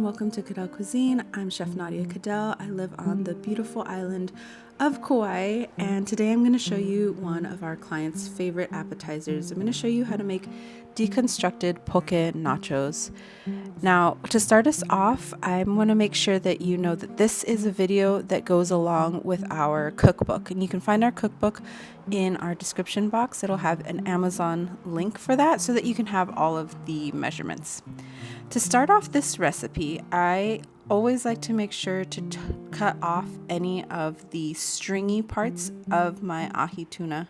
and welcome to Caddell Cuisine. I'm Chef Nadia Caddell. I live on the beautiful island of Kaua'i, and today I'm going to show you one of our clients' favorite appetizers. I'm going to show you how to make deconstructed poke nachos. Now, to start us off, I want to make sure that you know that this is a video that goes along with our cookbook, and you can find our cookbook in our description box. It'll have an Amazon link for that so that you can have all of the measurements. To start off this recipe, I always like to make sure to cut off any of the stringy parts of my ahi tuna.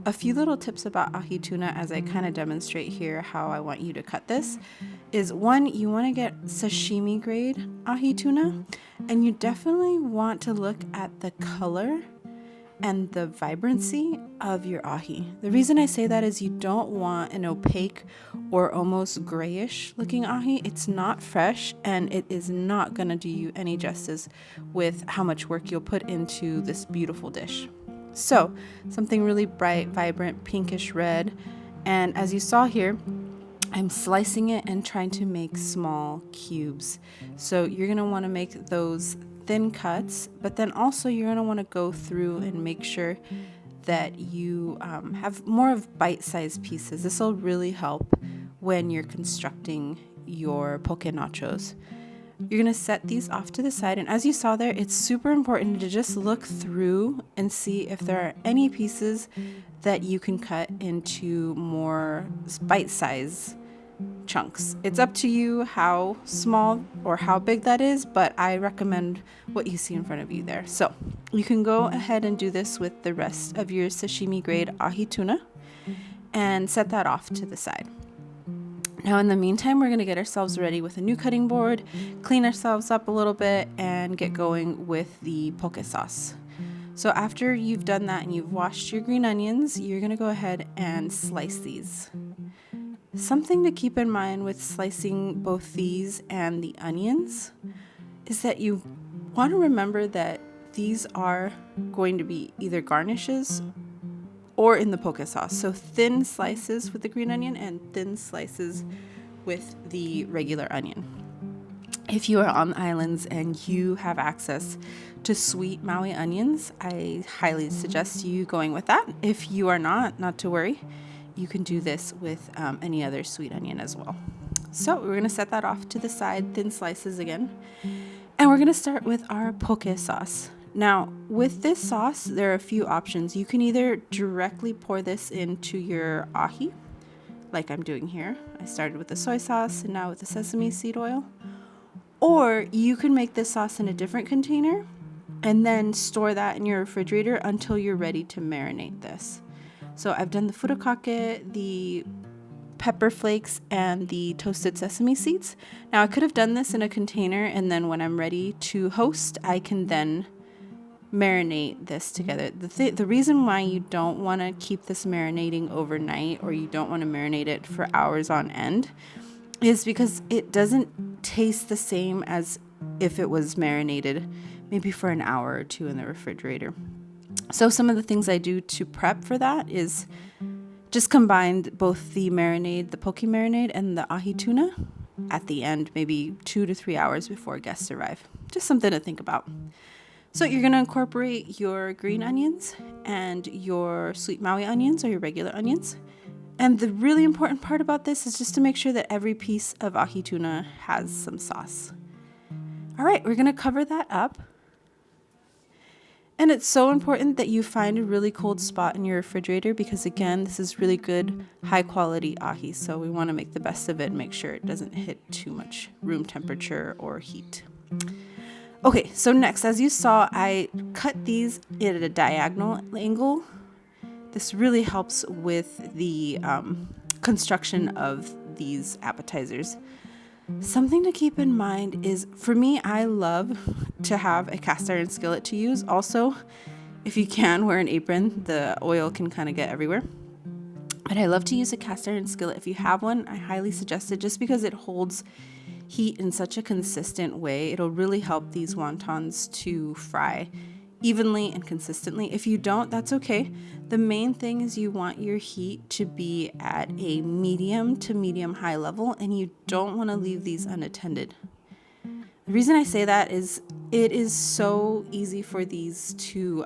A few little tips about ahi tuna as I kind of demonstrate here how I want you to cut this is, one, you want to get sashimi grade ahi tuna, and you definitely want to look at the color and the vibrancy of your ahi. The reason I say that is you don't want an opaque or almost grayish looking ahi. It's not fresh, and it is not going to do you any justice with how much work you'll put into this beautiful dish. So something really bright, vibrant, pinkish red, and as you saw here, I'm slicing it and trying to make small cubes. So you're going to want to make those thin cuts, but then also you're going to want to go through and make sure that you have more of bite-sized pieces. This will really help when you're constructing your poke nachos. You're going to set these off to the side, and as you saw there, it's super important to just look through and see if there are any pieces that you can cut into more bite-sized chunks. It's up to you how small or how big that is, but I recommend what you see in front of you there. So you can go ahead and do this with the rest of your sashimi grade ahi tuna and set that off to the side. Now in the meantime, we're going to get ourselves ready with a new cutting board, clean ourselves up a little bit, and get going with the poke sauce. So after you've done that and you've washed your green onions, you're going to go ahead and slice these. Something to keep in mind with slicing both these and the onions is that you want to remember that these are going to be either garnishes or in the poke sauce. So thin slices with the green onion and thin slices with the regular onion. If you are on the islands and you have access to sweet Maui onions, I highly suggest you going with that. If you are not to worry. You can do this with any other sweet onion as well. So we're going to set that off to the side, thin slices again. And we're going to start with our poke sauce. Now, with this sauce, there are a few options. You can either directly pour this into your ahi, like I'm doing here. I started with the soy sauce and now with the sesame seed oil. Or you can make this sauce in a different container and then store that in your refrigerator until you're ready to marinate this. So I've done the furikake, the pepper flakes, and the toasted sesame seeds. Now I could have done this in a container, and then when I'm ready to host, I can then marinate this together. The reason why you don't want to keep this marinating overnight, or you don't want to marinate it for hours on end, is because it doesn't taste the same as if it was marinated maybe for an hour or two in the refrigerator. So some of the things I do to prep for that is just combine both the marinade, the poke marinade, and the ahi tuna at the end, maybe 2 to 3 hours before guests arrive. Just something to think about. So you're going to incorporate your green onions and your sweet Maui onions or your regular onions. And the really important part about this is just to make sure that every piece of ahi tuna has some sauce. All right, we're going to cover that up. And it's so important that you find a really cold spot in your refrigerator because, again, this is really good, high-quality ahi. So we want to make the best of it and make sure it doesn't hit too much room temperature or heat. Okay, so next, as you saw, I cut these at a diagonal angle. This really helps with the construction of these appetizers. Something to keep in mind is, for me, I love to have a cast iron skillet to use. Also, if you can, wear an apron. The oil can kind of get everywhere. But I love to use a cast iron skillet. If you have one, I highly suggest it just because it holds heat in such a consistent way. It'll really help these wontons to fry evenly and consistently. If you don't, that's okay. The main thing is you want your heat to be at a medium to medium high level, and you don't want to leave these unattended. The reason I say that is it is so easy for these to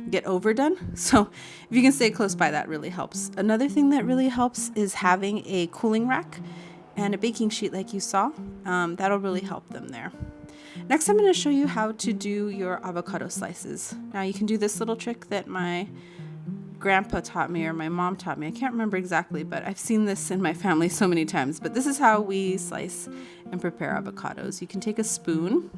get overdone. So if you can stay close by, that really helps. Another thing that really helps is having a cooling rack and a baking sheet like you saw. That'll really help them there. Next, I'm going to show you how to do your avocado slices. Now you can do this little trick that my grandpa taught me or my mom taught me. I can't remember exactly, but I've seen this in my family so many times. But this is how we slice and prepare avocados. You can take a spoon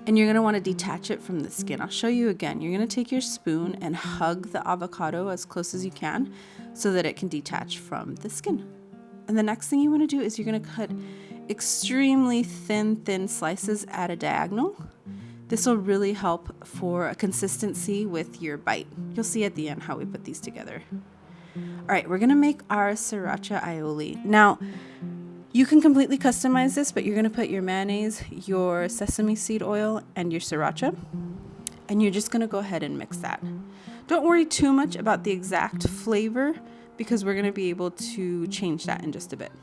and you're going to want to detach it from the skin. I'll show you again. You're going to take your spoon and hug the avocado as close as you can so that it can detach from the skin. And the next thing you want to do is you're going to cut extremely thin slices at a diagonal. This will really help for a consistency with your bite. You'll see at the end how we put these together. All right, we're gonna make our sriracha aioli. Now, you can completely customize this, but you're gonna put your mayonnaise, your sesame seed oil, and your sriracha, and you're just gonna go ahead and mix that. Don't worry too much about the exact flavor because we're gonna be able to change that in just a bit.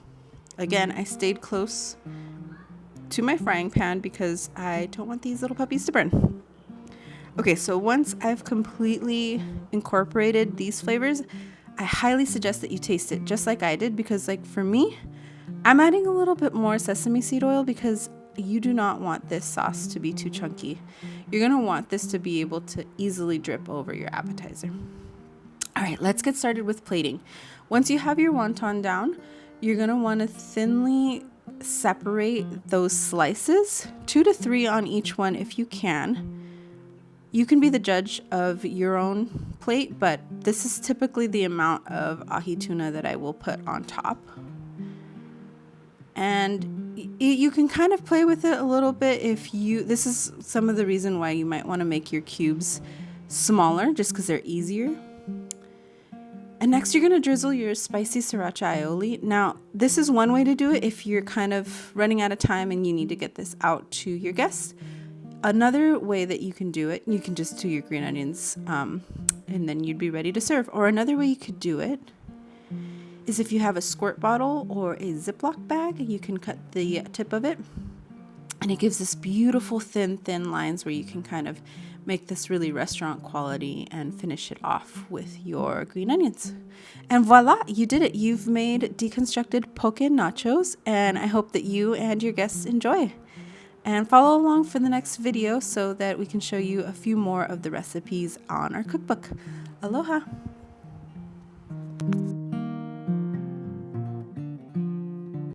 Again, I stayed close to my frying pan because I don't want these little puppies to burn. Okay, so once I've completely incorporated these flavors, I highly suggest that you taste it just like I did because like for me, I'm adding a little bit more sesame seed oil because you do not want this sauce to be too chunky. You're gonna want this to be able to easily drip over your appetizer. All right, let's get started with plating. Once you have your wonton down, you're gonna wanna thinly separate those slices, 2 to 3 on each one if you can. You can be the judge of your own plate, but this is typically the amount of ahi tuna that I will put on top. And you can kind of play with it a little bit this is some of the reason why you might want to make your cubes smaller just because they're easier. And next you're going to drizzle your spicy sriracha aioli. Now, this is one way to do it if you're kind of running out of time and you need to get this out to your guests. Another way that you can do it, you can just do your green onions and then you'd be ready to serve. Or another way you could do it is if you have a squirt bottle or a Ziploc bag, you can cut the tip of it. And it gives this beautiful thin lines where you can kind of make this really restaurant quality and finish it off with your green onions. And voila, you did it. You've made deconstructed poke nachos, and I hope that you and your guests enjoy. And follow along for the next video so that we can show you a few more of the recipes on our cookbook. Aloha!